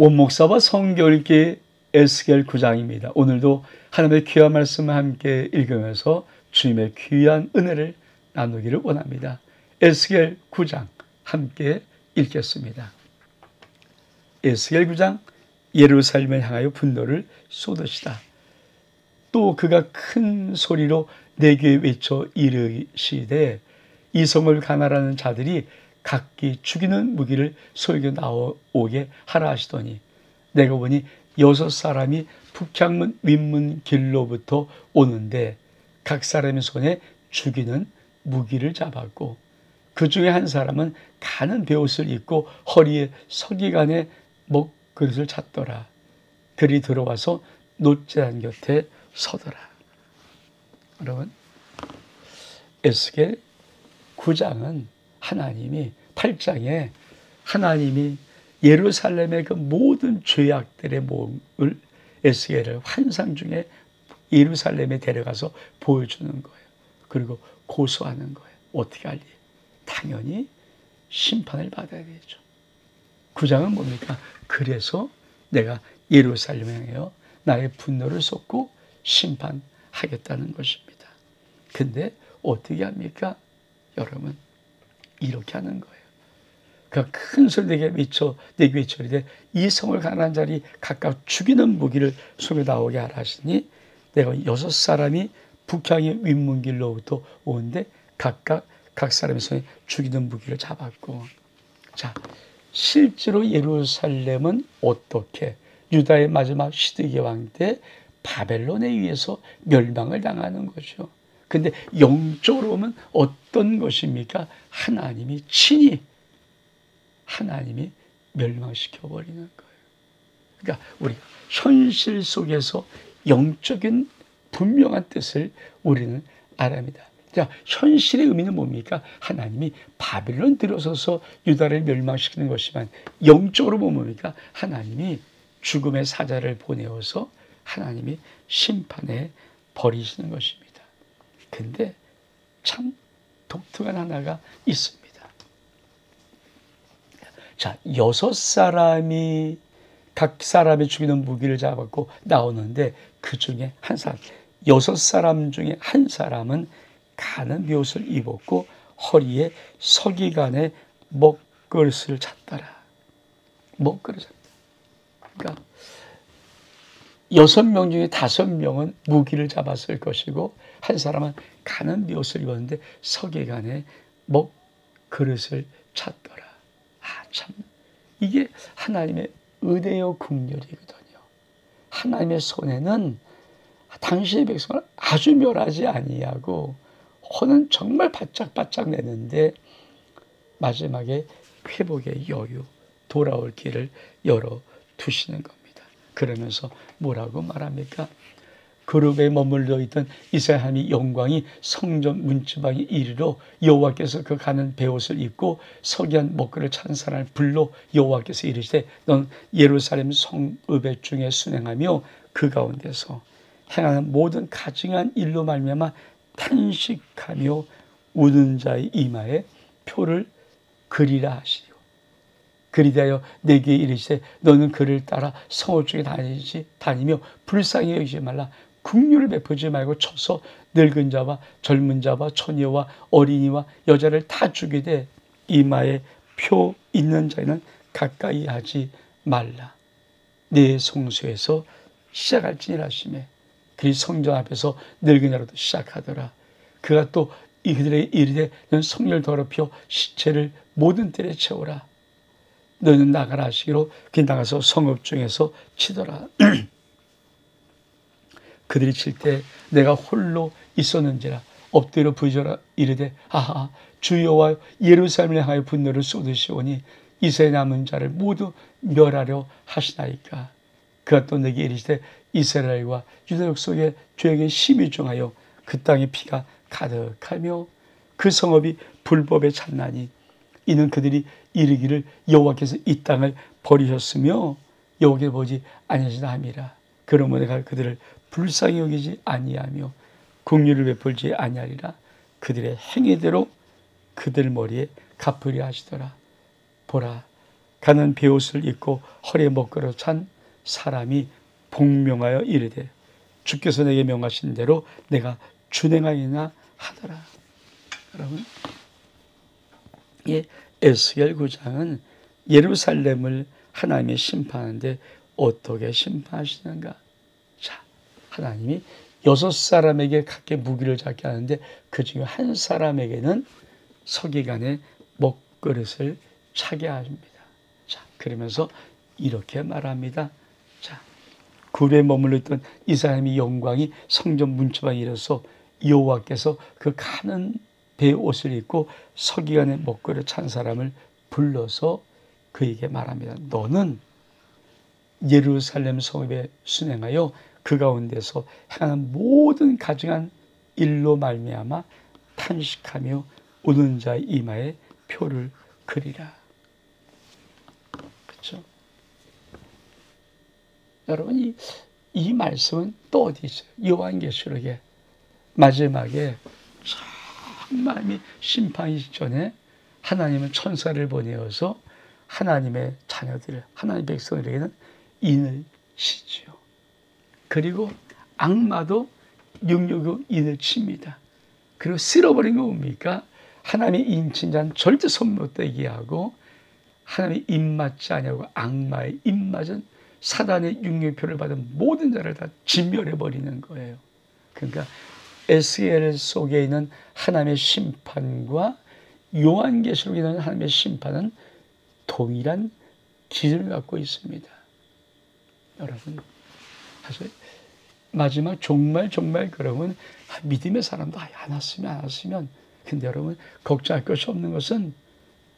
원목사와 성경읽기 에스겔 9장입니다. 오늘도 하나님의 귀한 말씀을 함께 읽으면서 주님의 귀한 은혜를 나누기를 원합니다. 에스겔 9장 함께 읽겠습니다. 에스겔 9장 예루살렘을 향하여 분노를 쏟으시다. 또 그가 큰 소리로 내게 외쳐 이르시되 이 성을 가나라는 자들이 각기 죽이는 무기를 소유게 나오게 하라 하시더니 내가 보니 6사람이 북향문 윗문 길로부터 오는데 각 사람의 손에 죽이는 무기를 잡았고 그 중에 한 사람은 가는 베옷을 입고 허리에 서기관의 먹그릇을 찼더라. 그리 들어와서 놋재단 곁에 서더라. 여러분, 에스겔 9장은 하나님이 8장에 하나님이 예루살렘의 그 모든 죄악들의 몸을 에스겔을 환상 중에 예루살렘에 데려가서 보여주는 거예요. 그리고 고소하는 거예요. 어떻게 할지? 당연히 심판을 받아야 되죠. 9장은 뭡니까? 그래서 내가 예루살렘에 향하여 나의 분노를 쏟고 심판하겠다는 것입니다. 근데 어떻게 합니까? 여러분, 이렇게 하는 거예요. 그 큰 소리 내게 외쳐리되 이 성을 가난한 자리 각각 죽이는 무기를 속에 나오게 하라 하시니 내가 6사람이 북향의 윗문길로부터 오는데 각각 각 사람의 손에 죽이는 무기를 잡았고, 자, 실제로 예루살렘은 어떻게 유다의 마지막 시드기야 왕 때 바벨론에 의해서 멸망을 당하는 거죠. 근데 영적으로 보면 어떤 것입니까? 하나님이 친히 하나님이 멸망시켜 버리는 거예요. 그러니까 우리 현실 속에서 영적인 분명한 뜻을 우리는 알아야 합니다. 자, 현실의 의미는 뭡니까? 하나님이 바빌론 들어서서 유다를 멸망시키는 것이지만 영적으로 보면 뭡니까? 하나님이 죽음의 사자를 보내어서 하나님이 심판해 버리시는 것입니다. 근데 참 독특한 하나가 있습니다. 자, 6사람이 각 사람이 죽이는 무기를 잡았고 나오는데 그 중에 한 사람, 6사람 중에 한 사람은 가는 베옷을 입었고 허리에 서기관의 먹그릇을 찼더라. 먹그릇을 찼다. 그러니까 6명 중에 5명은 무기를 잡았을 것이고 한 사람은 가는 베옷을 입었는데 서기관의 먹그릇을 찼더라. 참, 이게 하나님의 은혜요 긍휼이거든요. 하나님의 손에는 당신의 백성을 아주 멸하지 아니하고 혼은 정말 바짝바짝 내는데 마지막에 회복의 여유, 돌아올 길을 열어두시는 겁니다. 그러면서 뭐라고 말합니까? 그룹에 머물러 있던 이스라엘의 영광이 성전 문지방에 이르러 여호와께서 그 가는 베옷을 입고 서기한 먹그릇을 찬 사람을 불러 여호와께서 이르시되 넌 예루살렘 성읍의 중에 순행하며 그 가운데서 행하는 모든 가증한 일로 말미암아 탄식하며 우는 자의 이마에 표를 그리라 하시오. 그리하여 내게 이르시되 너는 그를 따라 성읍 중에 다니며 불쌍히 여기지 말라. 긍휼을 베푸지 말고 쳐서 늙은 자와 젊은 자와 처녀와 어린이와 여자를 다 죽이되 이마에 표 있는 자에는 가까이 하지 말라. 내 성소에서 시작할지니라 하시매 그리 성전 앞에서 늙은 자로도 시작하더라. 그가 또 이들에게 이르되 너는 성령을 더럽혀 시체를 모든 뜰에 채우라. 너는 나가라 하시기로 그가 나가서 성읍 중에서 치더라. 그들이 칠 때 내가 홀로 있었는지라 엎드려 부르짖어 이르되 아하 주 여호와 예루살렘을 향하여 분노를 쏟으시오니 이스라엘 남은 자를 모두 멸하려 하시나이까. 그가 또 내게 이르시되 이스라엘과 유다 족속의 죄악에 심히 중하여 그 땅에 피가 가득하며 그 성읍이 불법에 찼나니 이는 그들이 이르기를 여호와께서 이 땅을 버리셨으며 여호와께 보지 아니하시다 함이라. 그러므로 내가 그들을 불쌍히 여기지 아니하며 긍휼을 베풀지 아니하리라. 그들의 행위대로 그들 머리에 갚으려 하시더라. 보라, 가는 베옷을 입고 허리에 먹구를 찬 사람이 복명하여 이르되 주께서 내게 명하신 대로 내가 준행하리나 하더라. 여러분, 이 에스겔 9장은 예루살렘을 하나님이 심판하는데 어떻게 심판하시는가? 자, 하나님이 6사람에게 각기 무기를 잡게 하는데 그 중에 한 사람에게는 서기관의 먹그릇을 차게 하십니다. 자, 그러면서 이렇게 말합니다. 자, 굴에 머물러 있던 이 사람의 영광이 성전 문지방에 이르러서 여호와께서 그 가는 배 옷을 입고 서기관의 먹그릇 찬 사람을 불러서 그에게 말합니다. 너는 예루살렘 성읍에 순행하여 그 가운데서 행한 모든 가증한 일로 말미암아 탄식하며 우는 자의 이마에 표를 그리라. 그렇죠? 여러분, 이 말씀은 또 어디 있어요? 요한계시록에 마지막에 하나님이 심판하기 전에 하나님은 천사를 보내어서 하나님의 자녀들, 하나님의 백성들에게는 인을 치죠. 그리고 악마도 육육으로 인을 칩니다. 그리고 쓸어버린 거 뭡니까? 하나님의 인친 자는 절대 손 못 대게 하고 하나님의 입맞지 아니하고 악마의 입맞은 사단의 육류표를 받은 모든 자를 다 진멸해버리는 거예요. 그러니까 에스겔 속에 있는 하나님의 심판과 요한계시록에 있는 하나님의 심판은 동일한 기준을 갖고 있습니다. 여러분, 사실 마지막 정말 그러면 믿음의 사람도 안 왔으면 근데 여러분, 걱정할 것이 없는 것은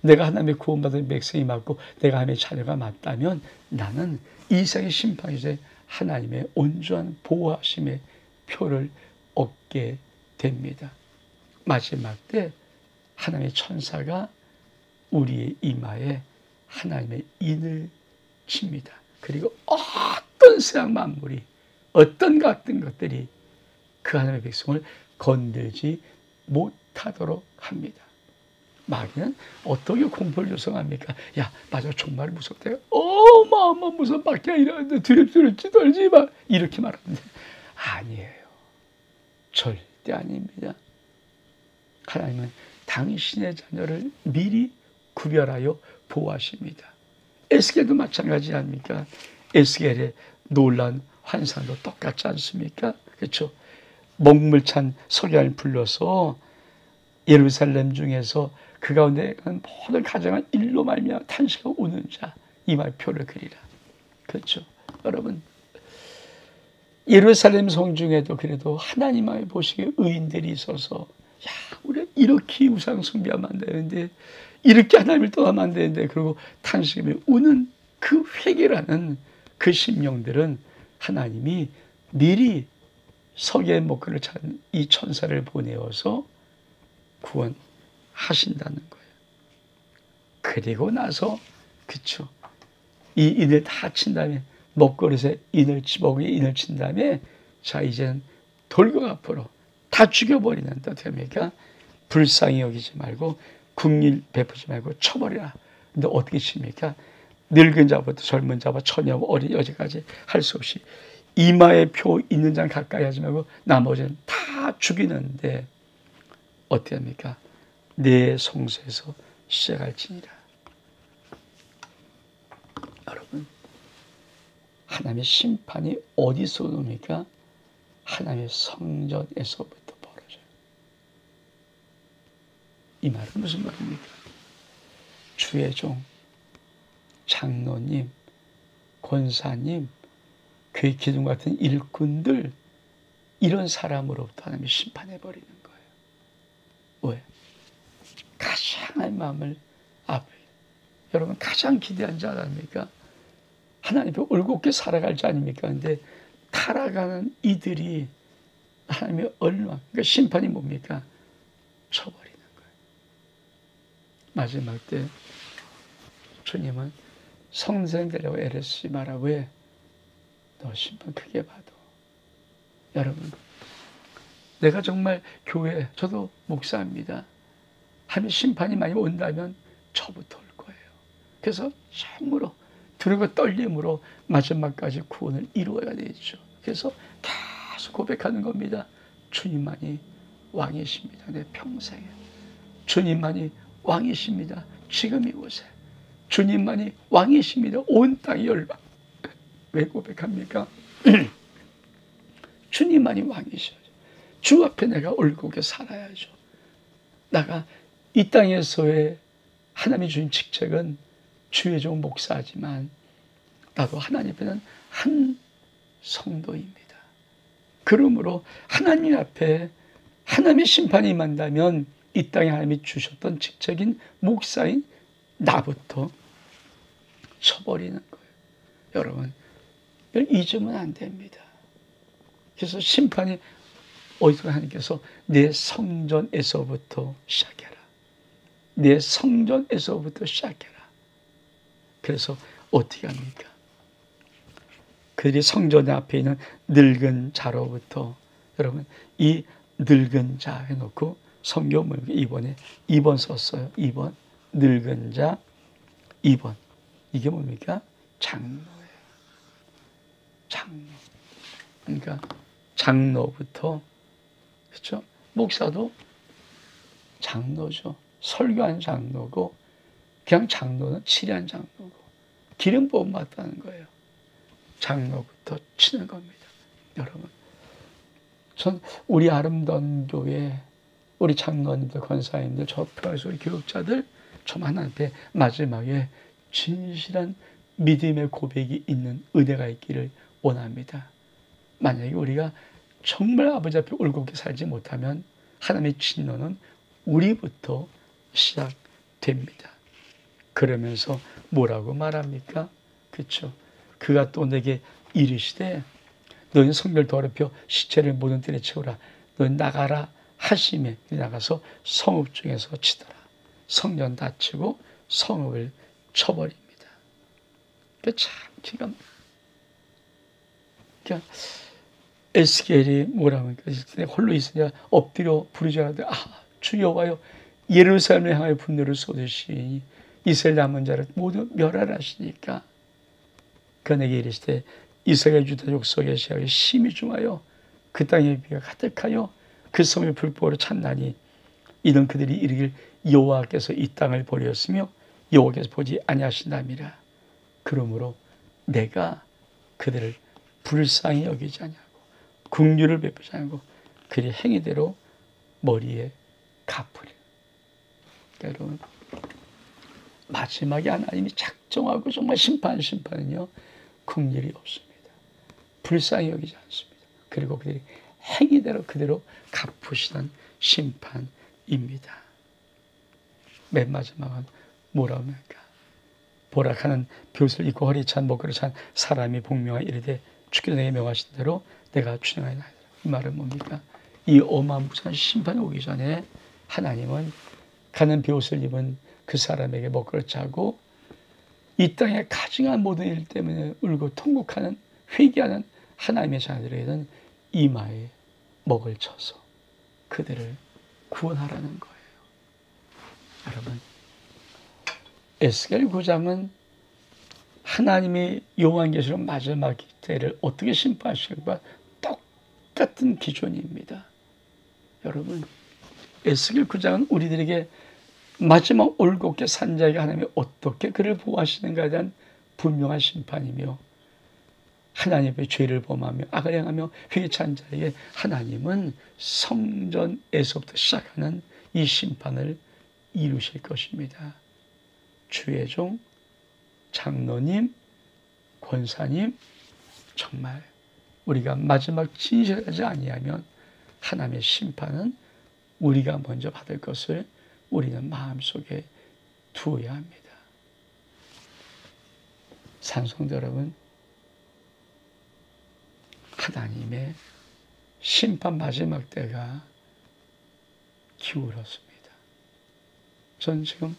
내가 하나님의 구원받은 백성이 맞고 내가 하나님의 자녀가 맞다면 나는 이 세상의 심판에서 하나님의 온전한 보호하심의 표를 얻게 됩니다. 마지막 때 하나님의 천사가 우리의 이마에 하나님의 인을 칩니다. 그리고 어떤 세상 만물이 어떤 같은 것들이 그 하나님의 백성을 건들지 못하도록 합니다. 마귀는 어떻게 공포를 조성합니까? 야, 맞아, 정말 무섭다. 어마어마 무서운 밖에 이러는데 두렵지 떨지 마. 이렇게 말하는데 아니에요. 절대 아닙니다. 하나님은 당신의 자녀를 미리 구별하여 보호하십니다. 에스겔도 마찬가지 아닙니까? 에스겔의 놀라운 환상도 똑같지 않습니까? 그렇죠? 먹물찬 서기관을 불러서 예루살렘 중에서 그 가운데 모든 가정한 일로 말미암아 탄식하고 우는 자 이마에 표를 그리라. 그렇죠? 여러분, 예루살렘 성 중에도 그래도 하나님의 보시기에 의인들이 있어서 야, 우리 이렇게 우상 숭배하면 안 되는데 이렇게 하나님을 떠나면 안 되는데 그리고 탄식하며 우는 그 회개라는 그 심령들은 하나님이 미리 서기의 먹구를 찬 이 천사를 보내어서 구원하신다는 거예요. 그리고 나서 그쵸, 이 인을 다 친 다음에 먹거리에 먹이에 인을 친 다음에 자 이제는 돌격 앞으로 다 죽여버리는 뜻입니까? 불쌍히 여기지 말고 국리 베푸지 말고 쳐버리라. 근데 어떻게 칩니까? 늙은 자부터 젊은 자와 처녀와 어린 여자까지 할 수 없이 이마에 표 있는 자는 가까이 하지 말고 나머지는 다 죽이는데 어떻게 합니까? 내 성소에서 시작할지니라. 여러분, 하나님의 심판이 어디서 옵니까? 하나님의 성전에서부터 벌어져요. 이 말은 무슨 말입니까? 주의 종, 장로님, 권사님, 교회 기둥 같은 일꾼들, 이런 사람으로부터 하나님이 심판해버리는 거예요. 왜? 가장 할 마음을 여러분 가장 기대한 자 아닙니까? 하나님 앞에 올곧게 살아갈 자 아닙니까? 근데 타락하는 이들이 하나님의 그러니까 심판이 뭡니까? 쳐버리는 거예요. 마지막 때 주님은 성생들하고 애를 쓰지 마라. 왜? 너 심판 크게 봐도. 여러분, 내가 정말 교회, 저도 목사입니다. 하면 심판이 많이 온다면 저부터 올 거예요. 그래서 참으로 두려움과 떨림으로 마지막까지 구원을 이루어야 되죠. 그래서 계속 고백하는 겁니다. 주님만이 왕이십니다. 내 평생에. 주님만이 왕이십니다. 지금 이곳에. 주님만이 왕이십니다. 온 땅이 열방. 왜 고백합니까? 주님만이 왕이셔. 주 앞에 내가 올곧게 살아야죠. 내가 이 땅에서의 하나님이 주신 직책은 주의 종 목사지만 나도 하나님 앞에는 한 성도입니다. 그러므로 하나님 앞에 하나님의 심판이 임한다면 이 땅에 하나님이 주셨던 직책인 목사인 나부터 쳐버리는 거예요. 여러분, 이걸 잊으면 안 됩니다. 그래서 심판이 어디서 하나님께서 내 성전에서부터 시작해라. 내 성전에서부터 시작해라. 그래서 어떻게 합니까? 그들이 성전 앞에 있는 늙은 자로부터, 여러분, 이 늙은 자 해놓고 성경 이번에 2번 썼어요. 2번. 늙은 자 2번. 이게 뭡니까? 장로예요. 장로. 그러니까 장로부터, 그렇죠? 목사도 장로죠. 설교한 장로고, 그냥 장로는 치료한 장로고, 기름 부음 받다는 거예요. 장로부터 치는 겁니다. 여러분, 전 우리 아름다운 교회, 우리 장로님들, 권사님들, 저 표에서 우리 교육자들, 좀 하나님께 마지막에 진실한 믿음의 고백이 있는 은혜가 있기를 원합니다. 만약에 우리가 정말 아버지 앞에 올곧게 살지 못하면 하나님의 진노는 우리부터 시작됩니다. 그러면서 뭐라고 말합니까? 그렇죠? 그가 또 내게 이르시되 너는 성결 더럽혀 시체를 모든 뜰에 채우라. 너는 나가라 하심에 나가서 성읍 중에서 치더라. 성전 다치고 성읍을 쳐버립니다. 참 기가 막혀요. 그러니까 에스겔이 뭐라고 하니까 홀로 있으냐 엎드려 부르짖는데 주 여호와여 예루살렘을 향하여 분노를 쏟으시니 이스라엘 남은 자를 모두 멸하라시니까 그에게 이르시되 이스라엘 유다 족속의 시각에 심히 중하여 그 땅에 비가 가득하여 그 성의 불보로 찼나니 이는 그들이 이르길 여호와께서 이 땅을 버렸으며 여호와께서 보지 아니하신다미라. 그러므로 내가 그들을 불쌍히 여기지 아니하고 긍휼을 베푸지 아니하고 그리 행위대로 머리에 갚으리. 그러니까 여러분, 마지막에 하나님이 작정하고 정말 심판은요 긍휼이 없습니다. 불쌍히 여기지 않습니다. 그리고 그들이 행위대로 그대로 갚으시는 심판입니다. 맨 마지막은 뭐라고 합니까? 보락하는 벼슬 입고 허리 찬 먹거리 찬 사람이 복명하 이르되 주께서 내게 명하신 대로 내가 준행하리라. 이 말은 뭡니까? 이 어마무시한 심판이 오기 전에 하나님은 가는 벼슬 입은 그 사람에게 먹거리 차고 이 땅에 가증한 모든 일 때문에 울고 통곡하는 회개하는 하나님의 자녀들에게는 이마에 먹을 쳐서 그들을 구원하라는 거예요. 여러분, 에스겔 9장은 하나님이 요한계시록 마지막 때를 어떻게 심판하실까 똑같은 기준입니다. 여러분, 에스겔 9장은 우리들에게 마지막 올곧게 산 자에게 하나님이 어떻게 그를 보호하시는가에 대한 분명한 심판이며 하나님의 죄를 범하며 악을 행하며 회개한 자에게 하나님은 성전에서부터 시작하는 이 심판을 이루실 것입니다. 주의 종, 장로님, 권사님, 정말 우리가 마지막 진실하지 아니하면 하나님의 심판은 우리가 먼저 받을 것을 우리는 마음속에 두어야 합니다. 산성도 여러분, 하나님의 심판 마지막 때가 기울었습니다. 전 지금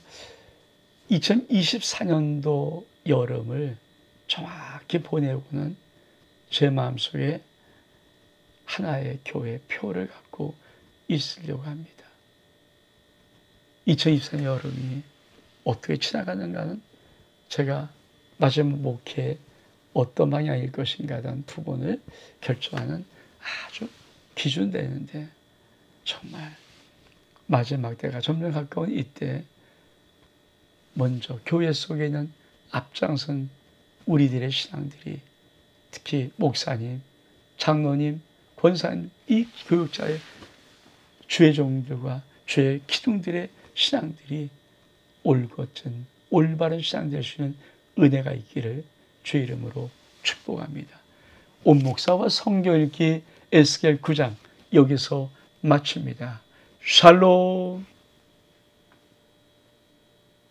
2024년도 여름을 정확히 보내고는 제 마음속에 하나의 교회 표를 갖고 있으려고 합니다. 2024년 여름이 어떻게 지나가는가는 제가 마지막 목회 어떤 방향일 것인가에 대한 부분을 결정하는 아주 기준 되는데, 정말 마지막 때가 점점 가까운 이때 먼저 교회 속에 있는 앞장선 우리들의 신앙들이, 특히 목사님, 장로님, 권사님, 이 교육자의 주의 종들과 주의 기둥들의 신앙들이 올곧은 올바른 신앙 될 수 있는 은혜가 있기를 주의 이름으로 축복합니다. 온 목사와 성경 읽기 에스겔 9장 여기서 마칩니다. 샬롬.